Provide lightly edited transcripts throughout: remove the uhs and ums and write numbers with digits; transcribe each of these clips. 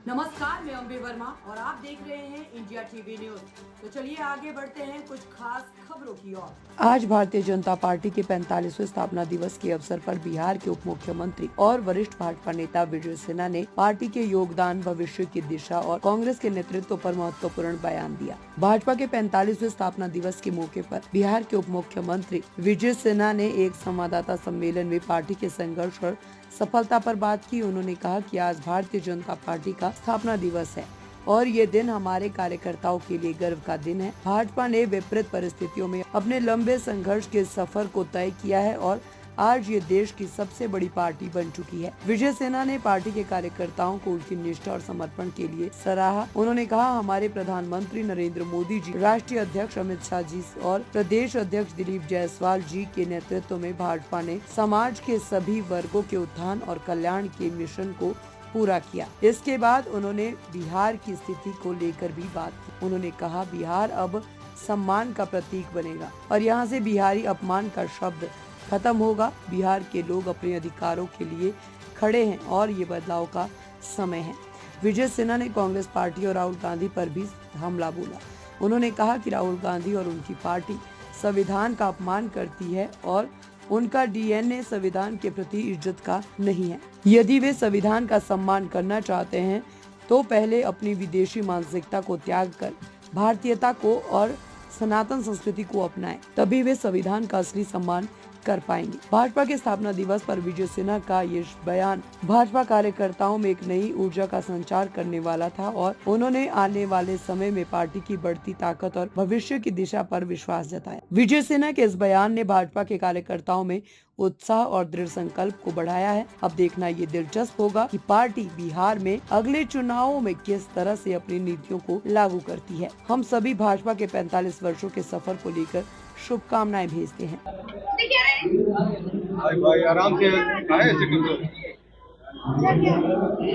नमस्कार, मैं अंबे वर्मा और आप देख रहे हैं इंडिया टीवी न्यूज। तो चलिए आगे बढ़ते हैं कुछ खास खबरों की ओर। आज भारतीय जनता पार्टी के 45वें स्थापना दिवस के अवसर पर बिहार के उप मुख्यमंत्री और वरिष्ठ भाजपा नेता विजय सिन्हा ने पार्टी के योगदान, भविष्य की दिशा और कांग्रेस के नेतृत्व पर महत्वपूर्ण बयान दिया। भाजपा के 45वें स्थापना दिवस के मौके पर बिहार के उप मुख्यमंत्री विजय सिन्हा ने एक संवाददाता सम्मेलन में पार्टी के संघर्ष और सफलता पर बात की। उन्होंने कहा कि आज भारतीय जनता पार्टी का स्थापना दिवस है और ये दिन हमारे कार्यकर्ताओं के लिए गर्व का दिन है। भाजपा ने विपरीत परिस्थितियों में अपने लंबे संघर्ष के सफर को तय किया है और आज ये देश की सबसे बड़ी पार्टी बन चुकी है। विजय सिन्हा ने पार्टी के कार्यकर्ताओं को उनकी निष्ठा और समर्पण के लिए सराहा। उन्होंने कहा, हमारे प्रधानमंत्री नरेंद्र मोदी जी, राष्ट्रीय अध्यक्ष अमित शाह जी और प्रदेश अध्यक्ष दिलीप जायसवाल जी के नेतृत्व में भाजपा ने समाज के सभी वर्गों के उत्थान और कल्याण के मिशन को पूरा किया। इसके बाद उन्होंने बिहार की स्थिति को लेकर भी बात की। उन्होंने कहा, बिहार अब सम्मान का प्रतीक बनेगा और यहाँ से बिहारी अपमान का शब्द खत्म होगा। बिहार के लोग अपने अधिकारों के लिए खड़े हैं और ये बदलाव का समय है। विजय सिन्हा ने कांग्रेस पार्टी और राहुल गांधी पर भी हमला बोला। उन्होंने कहा कि राहुल गांधी और उनकी पार्टी संविधान का अपमान करती है और उनका डीएनए संविधान के प्रति इज्जत का नहीं है। यदि वे संविधान का सम्मान करना चाहते हैं तो पहले अपनी विदेशी मानसिकता को त्याग कर भारतीयता को और सनातन संस्कृति को अपनाएं, तभी वे संविधान का असली सम्मान कर पाएंगे। भाजपा के स्थापना दिवस पर विजय सिन्हा का ये बयान भाजपा कार्यकर्ताओं में एक नई ऊर्जा का संचार करने वाला था और उन्होंने आने वाले समय में पार्टी की बढ़ती ताकत और भविष्य की दिशा पर विश्वास जताया। विजय सिन्हा के इस बयान ने भाजपा के कार्यकर्ताओं में उत्साह और दृढ़ संकल्प को बढ़ाया है। अब देखना ये दिलचस्प होगा कि पार्टी बिहार में अगले चुनावों में किस तरह से अपनी नीतियों को लागू करती है। हम सभी भाजपा के 45 वर्षों के सफर को लेकर शुभकामनाएं भेजते हैं।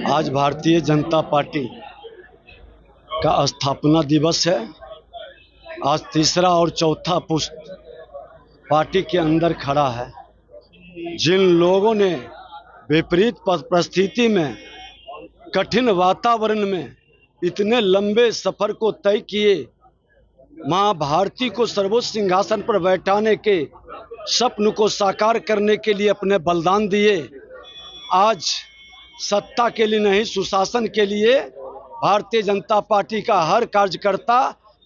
आज भारतीय जनता पार्टी का स्थापना दिवस है। आज तीसरा और चौथा पुष्प पार्टी के अंदर खड़ा है। जिन लोगों ने विपरीत परिस्थिति में, कठिन वातावरण में इतने लंबे सफर को तय किए, मां भारती को सर्वोच्च सिंहासन पर बैठाने के स्वप्न को साकार करने के लिए अपने बलिदान दिए, आज सत्ता के लिए नहीं सुशासन के लिए भारतीय जनता पार्टी का हर कार्यकर्ता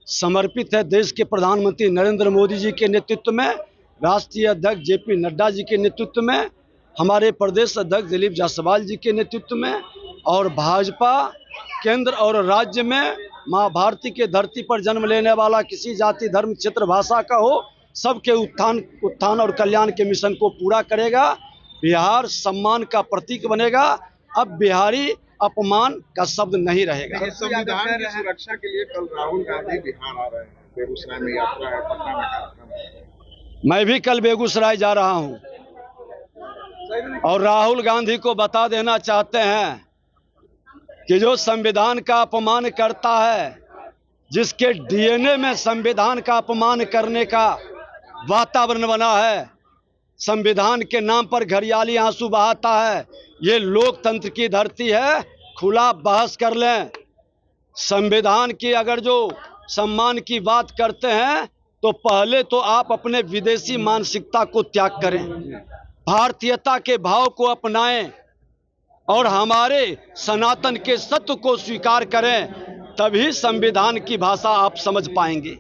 समर्पित है। देश के प्रधानमंत्री नरेंद्र मोदी जी के नेतृत्व में, राष्ट्रीय अध्यक्ष जेपी नड्डा जी के नेतृत्व में, हमारे प्रदेश अध्यक्ष दिलीप जायसवाल जी के नेतृत्व में और भाजपा केंद्र और राज्य में मां भारती के धरती पर जन्म लेने वाला किसी जाति, धर्म, क्षेत्र, भाषा का हो, सबके उत्थान और कल्याण के मिशन को पूरा करेगा। बिहार सम्मान का प्रतीक बनेगा। अब बिहारी अपमान का शब्द नहीं रहेगा। संविधान की सुरक्षा के लिए कल राहुल गांधी बिहार आ रहे हैं, बेगूसराय में यात्रा है, पटना में कार्यक्रम है। मैं भी कल बेगूसराय जा रहा हूं और राहुल गांधी को बता देना चाहते हैं कि जो संविधान का अपमान करता है, जिसके डीएनए में संविधान का अपमान करने का वातावरण बना है, संविधान के नाम पर घड़ियाली आंसू बहाता है, ये लोकतंत्र की धरती है। खुला बहस कर लें। संविधान की अगर जो सम्मान की बात करते हैं तो पहले तो आप अपने विदेशी मानसिकता को त्याग करें, भारतीयता के भाव को अपनाएं और हमारे सनातन के सत्य को स्वीकार करें, तभी संविधान की भाषा आप समझ पाएंगे।